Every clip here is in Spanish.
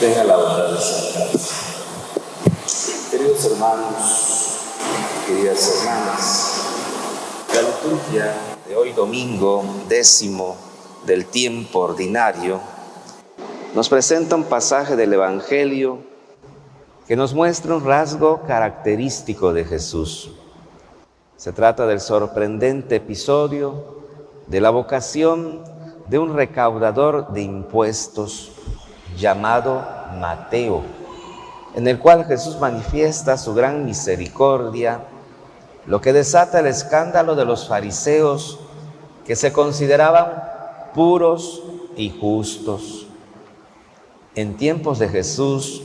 Tenga la bondad de sentarse. Queridos hermanos, queridas hermanas, la liturgia de hoy domingo 10 del tiempo ordinario nos presenta un pasaje del Evangelio que nos muestra un rasgo característico de Jesús. Se trata del sorprendente episodio de la vocación de un recaudador de impuestos llamado Mateo, en el cual Jesús manifiesta su gran misericordia, lo que desata el escándalo de los fariseos que se consideraban puros y justos. En tiempos de Jesús,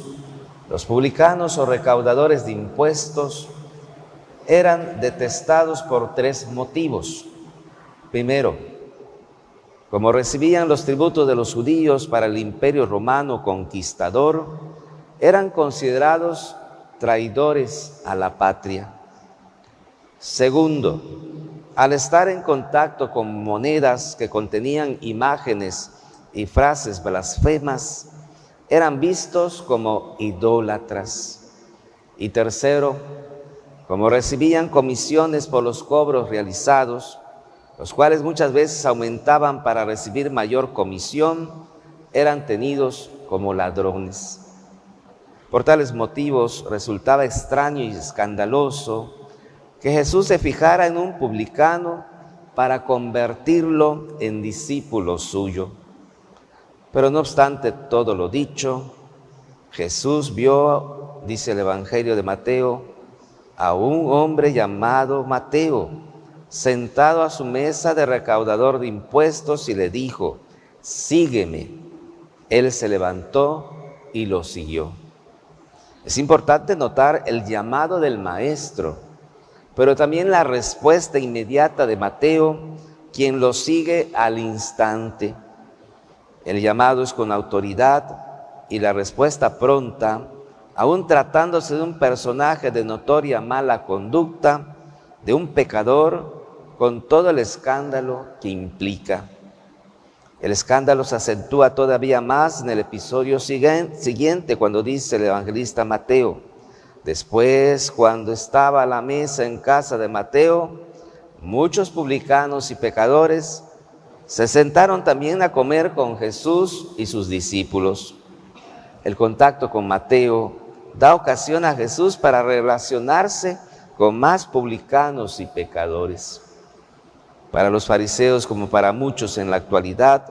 los publicanos o recaudadores de impuestos eran detestados por 3 motivos. Primero, como recibían los tributos de los judíos para el imperio romano conquistador, eran considerados traidores a la patria. Segundo, al estar en contacto con monedas que contenían imágenes y frases blasfemas, eran vistos como idólatras. Y tercero, como recibían comisiones por los cobros realizados, los cuales muchas veces aumentaban para recibir mayor comisión, eran tenidos como ladrones. Por tales motivos resultaba extraño y escandaloso que Jesús se fijara en un publicano para convertirlo en discípulo suyo. Pero no obstante todo lo dicho, Jesús vio, dice el Evangelio de Mateo, a un hombre llamado Mateo, sentado a su mesa de recaudador de impuestos, y le dijo: sígueme. Él se levantó y lo siguió. Es importante notar el llamado del maestro, pero también la respuesta inmediata de Mateo, quien lo sigue al instante. El llamado es con autoridad y la respuesta pronta, aún tratándose de un personaje de notoria mala conducta, de un pecador, con todo el escándalo que implica. El escándalo se acentúa todavía más en el episodio siguiente, cuando dice el evangelista Mateo: después, cuando estaba a la mesa en casa de Mateo, muchos publicanos y pecadores se sentaron también a comer con Jesús y sus discípulos. El contacto con Mateo da ocasión a Jesús para relacionarse con más publicanos y pecadores. Para los fariseos, como para muchos en la actualidad,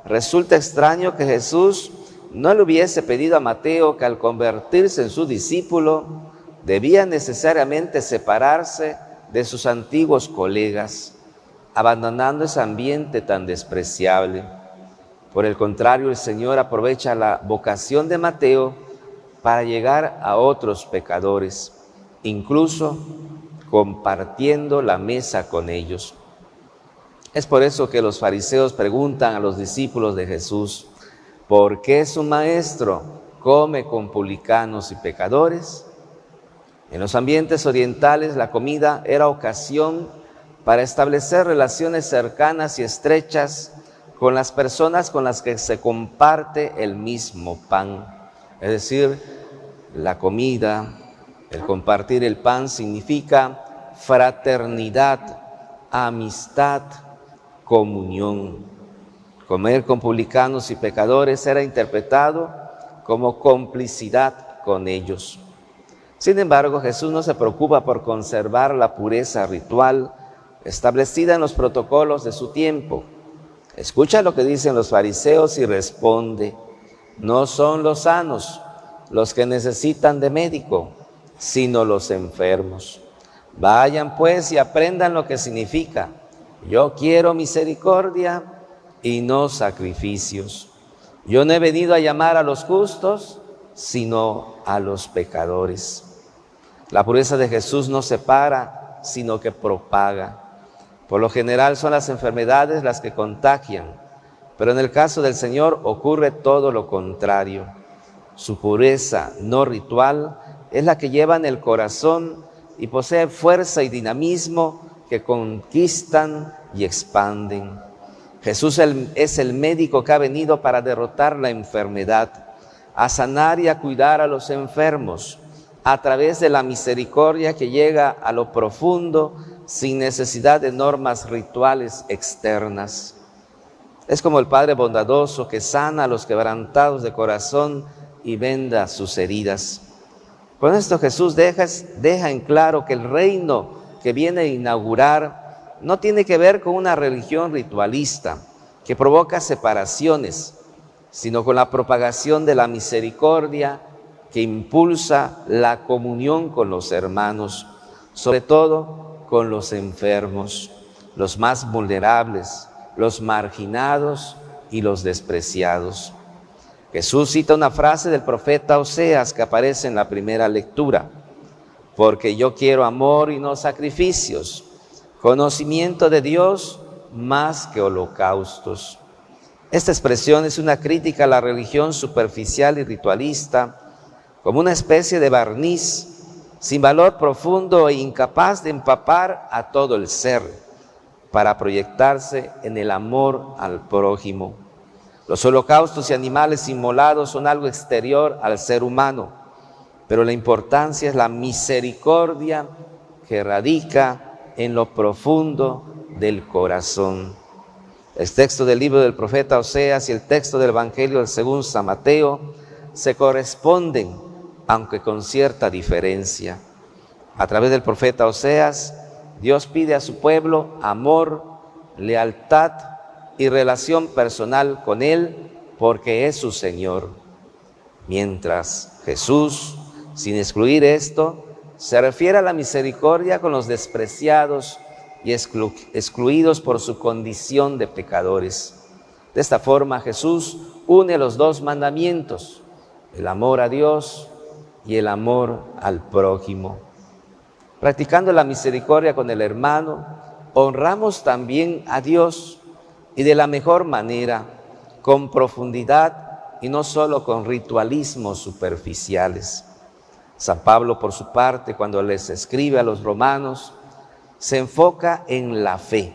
resulta extraño que Jesús no le hubiese pedido a Mateo que al convertirse en su discípulo debía necesariamente separarse de sus antiguos colegas, abandonando ese ambiente tan despreciable. Por el contrario, el Señor aprovecha la vocación de Mateo para llegar a otros pecadores, incluso compartiendo la mesa con ellos. Es por eso que los fariseos preguntan a los discípulos de Jesús: ¿por qué su maestro come con publicanos y pecadores? En los ambientes orientales, la comida era ocasión para establecer relaciones cercanas y estrechas con las personas con las que se comparte el mismo pan. Es decir, la comida, el compartir el pan, significa fraternidad, amistad, comunión. Comer con publicanos y pecadores era interpretado como complicidad con ellos. Sin embargo, Jesús no se preocupa por conservar la pureza ritual establecida en los protocolos de su tiempo. Escucha lo que dicen los fariseos y responde: no son los sanos los que necesitan de médico, sino los enfermos. Vayan pues y aprendan lo que significa: yo quiero misericordia y no sacrificios. Yo no he venido a llamar a los justos, sino a los pecadores. La pureza de Jesús no separa, sino que propaga. Por lo general son las enfermedades las que contagian, pero en el caso del Señor ocurre todo lo contrario. Su pureza no ritual es la que lleva en el corazón y posee fuerza y dinamismo que conquistan y expanden. Jesús es el médico que ha venido para derrotar la enfermedad, a sanar y a cuidar a los enfermos, a través de la misericordia que llega a lo profundo sin necesidad de normas rituales externas. Es como el Padre bondadoso que sana a los quebrantados de corazón y venda sus heridas. Con esto Jesús deja en claro que el reino que viene a inaugurar no tiene que ver con una religión ritualista que provoca separaciones, sino con la propagación de la misericordia que impulsa la comunión con los hermanos, sobre todo con los enfermos, los más vulnerables, los marginados y los despreciados. Jesús cita una frase del profeta Oseas que aparece en la primera lectura: porque yo quiero amor y no sacrificios, conocimiento de Dios más que holocaustos. Esta expresión es una crítica a la religión superficial y ritualista, como una especie de barniz sin valor profundo e incapaz de empapar a todo el ser para proyectarse en el amor al prójimo. Los holocaustos y animales inmolados son algo exterior al ser humano, pero la importancia es la misericordia que radica en lo profundo del corazón. El texto del libro del profeta Oseas y el texto del Evangelio según San Mateo se corresponden, aunque con cierta diferencia. A través del profeta Oseas, Dios pide a su pueblo amor, lealtad y relación personal con Él, porque es su Señor. Mientras Jesús, sin excluir esto, se refiere a la misericordia con los despreciados y excluidos por su condición de pecadores. De esta forma Jesús une los dos mandamientos, el amor a Dios y el amor al prójimo. Practicando la misericordia con el hermano, honramos también a Dios, y de la mejor manera, con profundidad y no solo con ritualismos superficiales. San Pablo, por su parte, cuando les escribe a los romanos, se enfoca en la fe.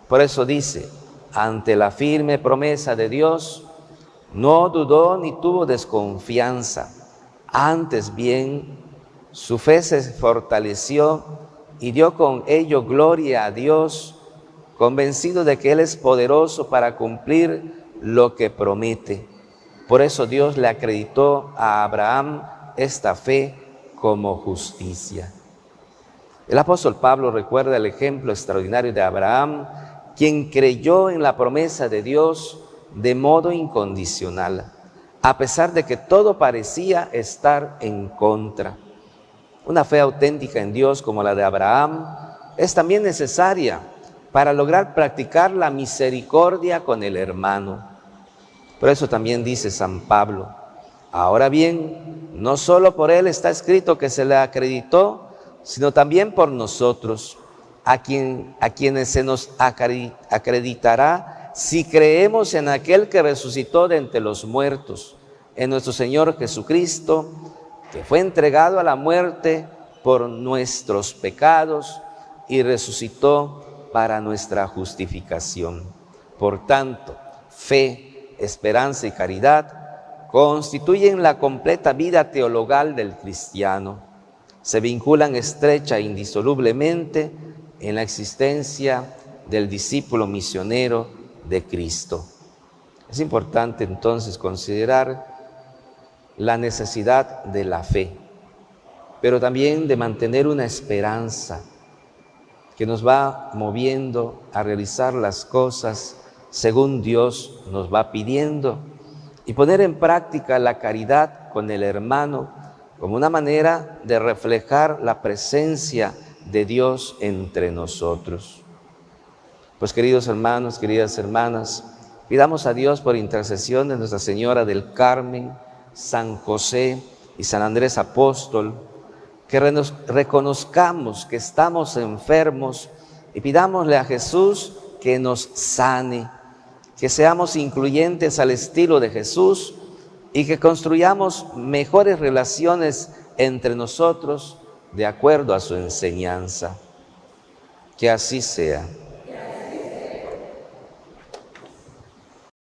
Por eso dice: ante la firme promesa de Dios, no dudó ni tuvo desconfianza. Antes bien, su fe se fortaleció y dio con ello gloria a Dios, convencido de que Él es poderoso para cumplir lo que promete. Por eso Dios le acreditó a Abraham esta fe como justicia. El apóstol Pablo recuerda el ejemplo extraordinario de Abraham, quien creyó en la promesa de Dios de modo incondicional, a pesar de que todo parecía estar en contra. Una fe auténtica en Dios como la de Abraham es también necesaria para lograr practicar la misericordia con el hermano. Por eso también dice San Pablo: ahora bien, no solo por él está escrito que se le acreditó, sino también por nosotros, a quienes se nos acreditará si creemos en aquel que resucitó de entre los muertos, en nuestro Señor Jesucristo, que fue entregado a la muerte por nuestros pecados y resucitó para nuestra justificación. Por tanto, fe, esperanza y caridad constituyen la completa vida teologal del cristiano. Se vinculan estrecha e indisolublemente en la existencia del discípulo misionero de Cristo. Es importante entonces considerar la necesidad de la fe, pero también de mantener una esperanza que nos va moviendo a realizar las cosas según Dios nos va pidiendo, y poner en práctica la caridad con el hermano como una manera de reflejar la presencia de Dios entre nosotros. Pues queridos hermanos, queridas hermanas, pidamos a Dios por intercesión de Nuestra Señora del Carmen, San José y San Andrés Apóstol, que reconozcamos que estamos enfermos y pidámosle a Jesús que nos sane, que seamos incluyentes al estilo de Jesús y que construyamos mejores relaciones entre nosotros de acuerdo a su enseñanza. Que así sea.